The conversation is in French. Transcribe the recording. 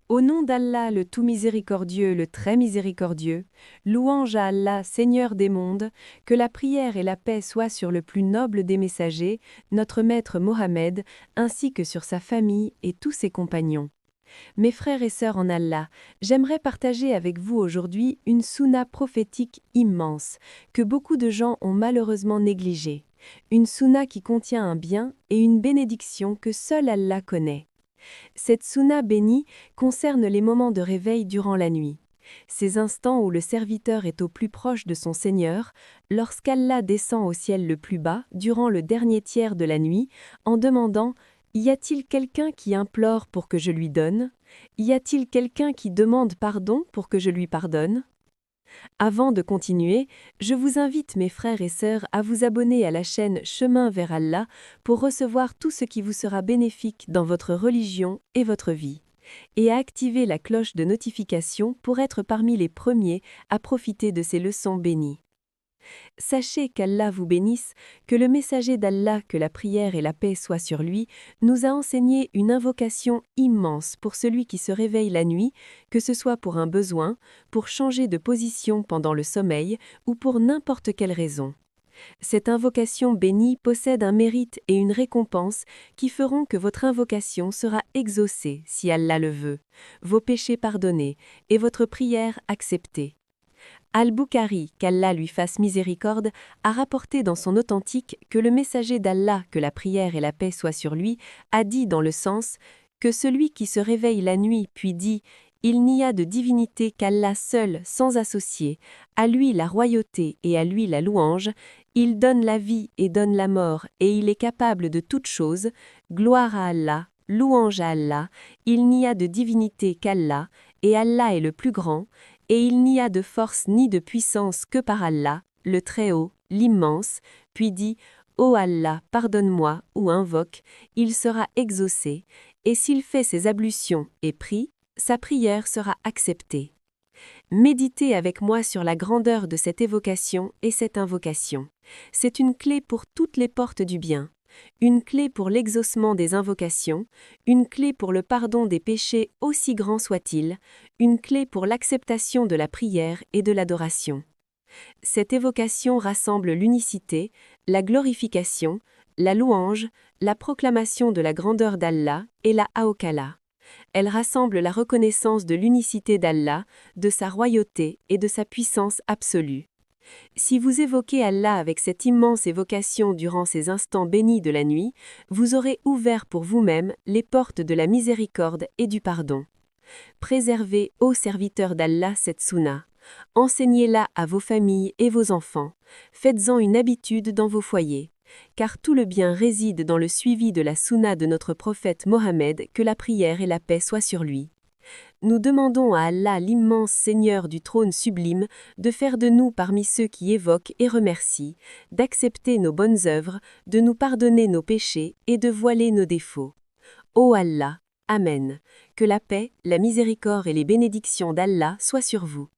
Au nom d'Allah le tout miséricordieux, le très miséricordieux, louange à Allah, Seigneur des mondes, que la prière et la paix soient sur le plus noble des messagers, notre maître Mohammed, ainsi que sur sa famille et tous ses compagnons. Mes frères et sœurs en Allah, j'aimerais partager avec vous aujourd'hui une sunna prophétique immense, que beaucoup de gens ont malheureusement négligée. Une sunna qui contient un bien et une bénédiction que seul Allah connaît. Cette sunna bénie concerne les moments de réveil durant la nuit. Ces instants où le serviteur est au plus proche de son Seigneur, lorsqu'Allah descend au ciel le plus bas, durant le dernier tiers de la nuit, en demandant « Y a-t-il quelqu'un qui implore pour que je lui donne ? Y a-t-il quelqu'un qui demande pardon pour que je lui pardonne ?» Avant de continuer, je vous invite mes frères et sœurs à vous abonner à la chaîne Chemin vers Allah pour recevoir tout ce qui vous sera bénéfique dans votre religion et votre vie, et à activer la cloche de notification pour être parmi les premiers à profiter de ces leçons bénies. Sachez qu'Allah vous bénisse, que le messager d'Allah, que la prière et la paix soient sur lui, nous a enseigné une invocation immense pour celui qui se réveille la nuit, que ce soit pour un besoin, pour changer de position pendant le sommeil ou pour n'importe quelle raison. Cette invocation bénie possède un mérite et une récompense qui feront que votre invocation sera exaucée si Allah le veut, vos péchés pardonnés et votre prière acceptée. Al-Bukhari, qu'Allah lui fasse miséricorde, a rapporté dans son authentique que le messager d'Allah, que la prière et la paix soient sur lui, a dit dans le sens que celui qui se réveille la nuit puis dit « Il n'y a de divinité qu'Allah seul, sans associé, à lui la royauté et à lui la louange, il donne la vie et donne la mort et il est capable de toutes choses, gloire à Allah, louange à Allah, il n'y a de divinité qu'Allah, et Allah est le plus grand, et il n'y a de force ni de puissance que par Allah, le Très-Haut, l'Immense, puis dit « Ô Allah, pardonne-moi » ou invoque, il sera exaucé, et s'il fait ses ablutions et prie, sa prière sera acceptée. Méditez avec moi sur la grandeur de cette évocation et cette invocation. C'est une clé pour toutes les portes du bien. Une clé pour l'exaucement des invocations, une clé pour le pardon des péchés aussi grands soient-ils, une clé pour l'acceptation de la prière et de l'adoration. Cette évocation rassemble l'unicité, la glorification, la louange, la proclamation de la grandeur d'Allah et la Haokala. Elle rassemble la reconnaissance de l'unicité d'Allah, de sa royauté et de sa puissance absolue. Si vous évoquez Allah avec cette immense évocation durant ces instants bénis de la nuit, vous aurez ouvert pour vous-même les portes de la miséricorde et du pardon. Préservez, ô serviteurs d'Allah, cette sunna. Enseignez-la à vos familles et vos enfants. Faites-en une habitude dans vos foyers. Car tout le bien réside dans le suivi de la sunna de notre prophète Mohammed, que la prière et la paix soient sur lui. Nous demandons à Allah, l'immense Seigneur du trône sublime, de faire de nous parmi ceux qui évoquent et remercient, d'accepter nos bonnes œuvres, de nous pardonner nos péchés et de voiler nos défauts. Ô Allah, Amen. Que la paix, la miséricorde et les bénédictions d'Allah soient sur vous.